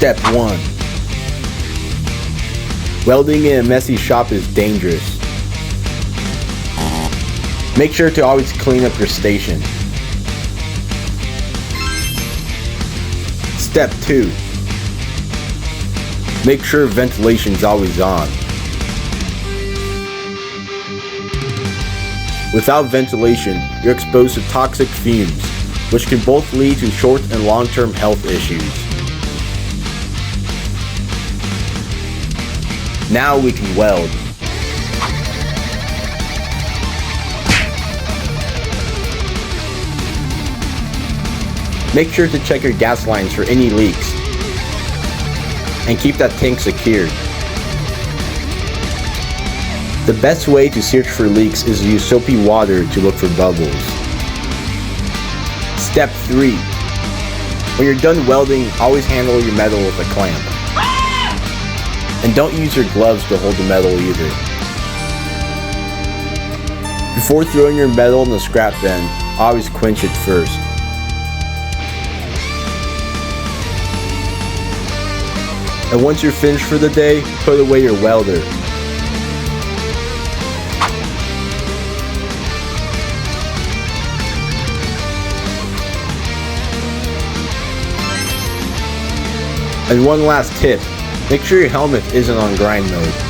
Step 1. Welding in a messy shop is dangerous. Make sure to always clean up your station. Step 2. Make sure ventilation is always on. Without ventilation, you're exposed to toxic fumes, which can both lead to short and long-term health issues. Now we can weld. Make sure to check your gas lines for any leaks and keep that tank secured. The best way to search for leaks is to use soapy water to look for bubbles. Step 3. When you're done welding, always handle your metal with a clamp. And don't use your gloves to hold the metal either. Before throwing your metal in the scrap bin, always quench it first. And once you're finished for the day, put away your welder. And one last tip, make sure your helmet isn't on grind mode.